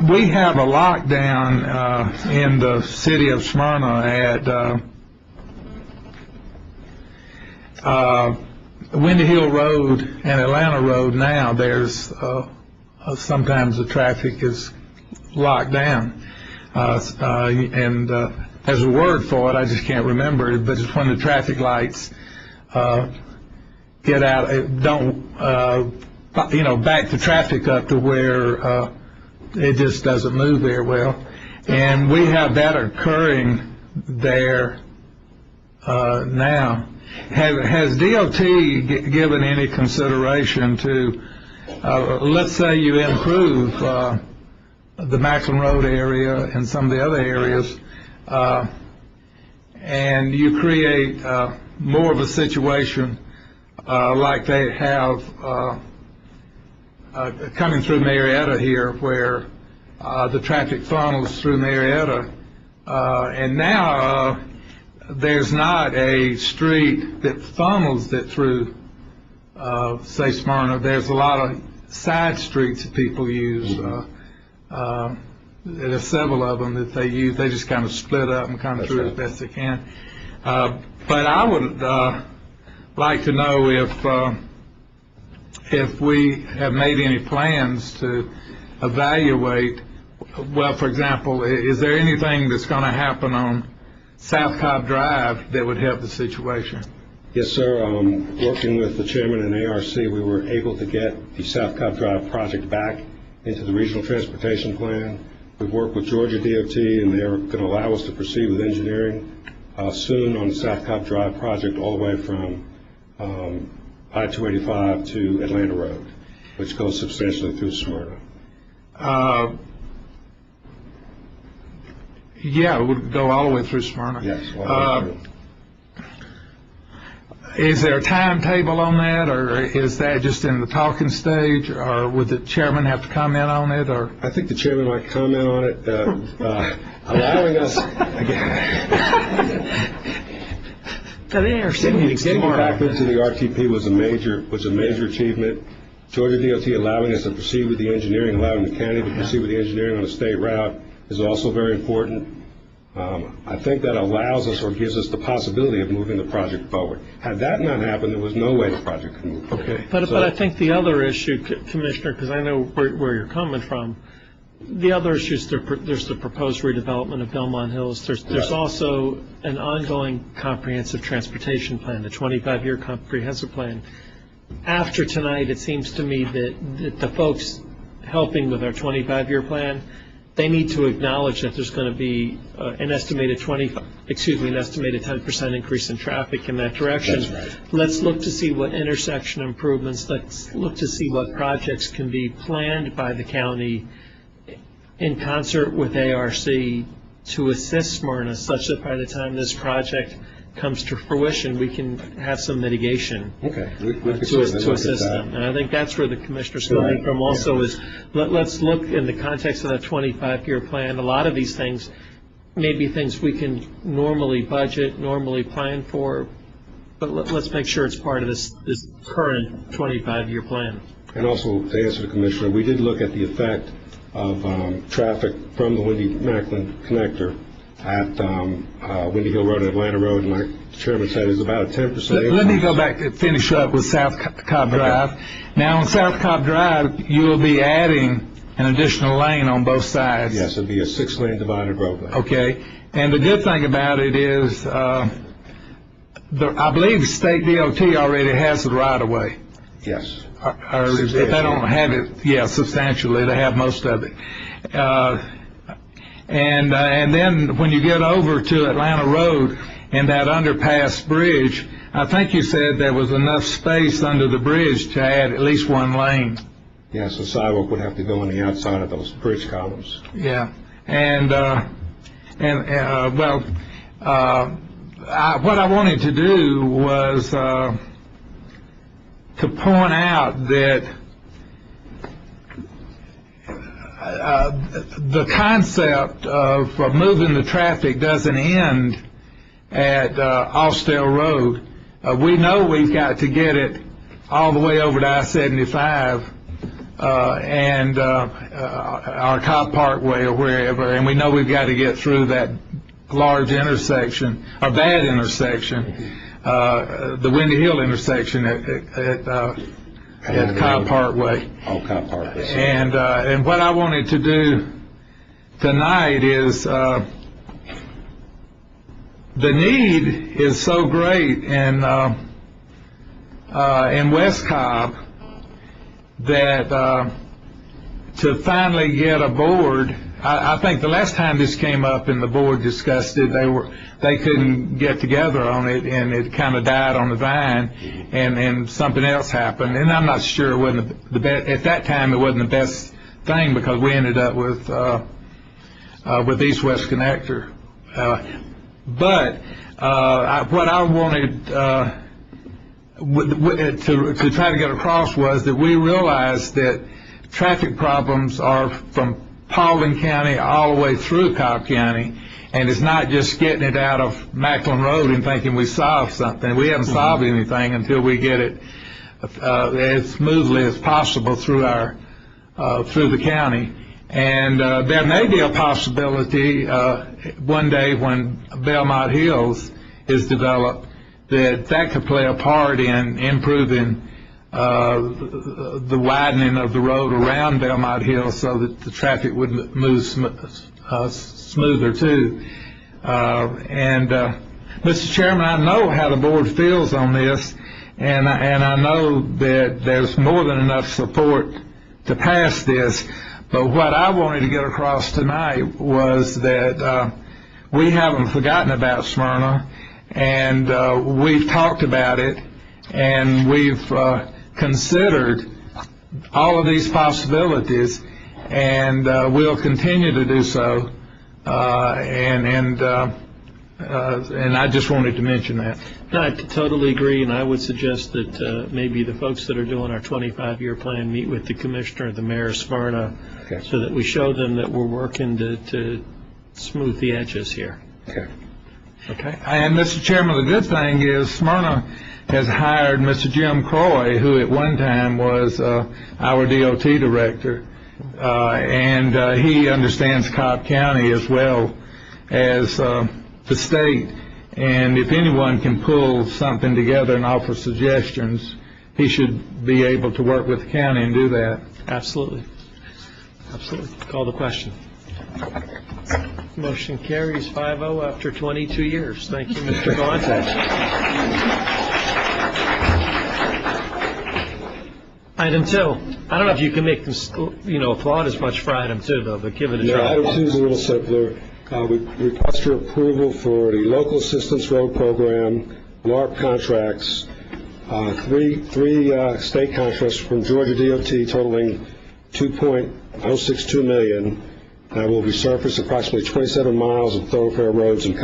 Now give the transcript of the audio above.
we have a lockdown in the city of Smyrna at Windy Hill Road and Atlanta Road. Now there's sometimes the traffic is locked down, and there's a word for it, I just can't remember it, but it's when the traffic lights get out, don't back the traffic up to where it just doesn't move very well. And we have that occurring there now. Has DOT given any consideration to, let's say you improve the Macland Road area and some of the other areas, and you create more of a situation like they have coming through Marietta here, where the traffic funnels through Marietta, and now there's not a street that funnels it through, say, Smyrna. There's a lot of side streets that people use. There's several of them that they use. They just kind of split up and come through as best they can. But I would like to know if we have made any plans to evaluate. Well, for example, is there anything that's going to happen on South Cobb Drive that would help the situation? Yes, sir. Working with the chairman and ARC, we were able to get the South Cobb Drive project back into the regional transportation plan. We've worked with Georgia DOT, and they're going to allow us to proceed with engineering soon on the South Cobb Drive project, all the way from I-285 to Atlanta Road, which goes substantially through Smyrna. Yeah, it would go all the way through Smyrna. Yes. All the way through. Is there a timetable on that, or is that just in the talking stage, or would the chairman have to comment on it? Or I think the chairman might comment on it, allowing us getting back into the RTP was a major achievement. Georgia DOT allowing us to proceed with the engineering, allowing the county to proceed with the engineering on a state route is also very important. I think that allows us or gives us the possibility of moving the project forward. Had that not happened, there was no way the project could move forward. Okay. But I think the other issue, Commissioner, because I know where you're coming from, the other issue is there's the proposed redevelopment of Belmont Hills. There's also an ongoing comprehensive transportation plan, the 25-year comprehensive plan. After tonight, it seems to me that the folks helping with our 25-year plan, they need to acknowledge that there's going to be an estimated 10% increase in traffic in that direction. That's right. Let's look to see what intersection improvements, let's look to see what projects can be planned by the county in concert with ARC to assist Smyrna, such that by the time this project comes to fruition, we can have some mitigation to assist them. And I think that's where the commissioner's coming from also, is let's look in the context of that 25-year plan. A lot of these things may be things we can normally budget, normally plan for, but let's make sure it's part of this current 25-year plan. And also, to answer the commissioner, we did look at the effect of traffic from the Windy Macland connector at Windy Hill Road and Atlanta Road, and like the chairman said, is about a 10% increase. Let me go back and finish up with South Cobb Drive. Okay. Now, on South Cobb Drive, you will be adding an additional lane on both sides. Yes, it'll be a 6-lane divided roadway. Okay. And the good thing about it is, I believe state DOT already has the right-of-way. Yes. Or if they don't have it, yeah, substantially, they have most of it. And then when you get over to Atlanta Road and that underpass bridge, I think you said there was enough space under the bridge to add at least one lane. Yes, the sidewalk would have to go on the outside of those bridge columns. Yeah, what I wanted to do was to point out that the concept of moving the traffic doesn't end at Austell Road. We know we've got to get it all the way over to I-75 and our Cobb Parkway or wherever, and we know we've got to get through that large intersection, or bad intersection, the Windy Hill intersection at Cobb Parkway. Oh, Cobb Parkway. And what I wanted to do tonight is, the need is so great in West Cobb that to finally get a board. I think the last time this came up and the board discussed it, they couldn't get together on it, and it kind of died on the vine, and something else happened. And I'm not sure it wasn't the best at that time. It wasn't the best thing because we ended up with East-West Connector. But what I wanted to try to get across was that we realized that traffic problems are from Paulding County all the way through Cobb County, and it's not just getting it out of Macland Road and thinking we solved something. We haven't solved anything until we get it as smoothly as possible through the county. And there may be a possibility one day when Belmont Hills is developed that could play a part in improving the widening of the road around Belmont Hills so that the traffic would move smoother too. Mr. Chairman, I know how the board feels on this, and I know that there's more than enough support to pass this. But what I wanted to get across tonight was that we haven't forgotten about Smyrna, and we've talked about it, and we've considered all of these possibilities, and we'll continue to do so. And I just wanted to mention that. No, I totally agree, and I would suggest that maybe the folks that are doing our 25-year plan meet with the commissioner, the mayor of Smyrna, okay, so that we show them that we're working to smooth the edges here. Okay. Okay. And Mr. Chairman, the good thing is Smyrna has hired Mr. Jim Croy, who at one time was our DOT director, and he understands Cobb County as well as the state. And if anyone can pull something together and offer suggestions, he should be able to work with the county and do that. Absolutely. Absolutely. Call the question. Motion carries 5-0 after 22 years. Thank you, Mr. Galante. Item 2. I don't know if you can make them, applaud as much for item 2, though, but give it a try. Item 2 is a little simpler. We request your approval for the Local Assistance Road Program, LARP contracts, three state contracts from Georgia DOT totaling $2.062 million. Will resurface approximately 27 miles of thoroughfare roads in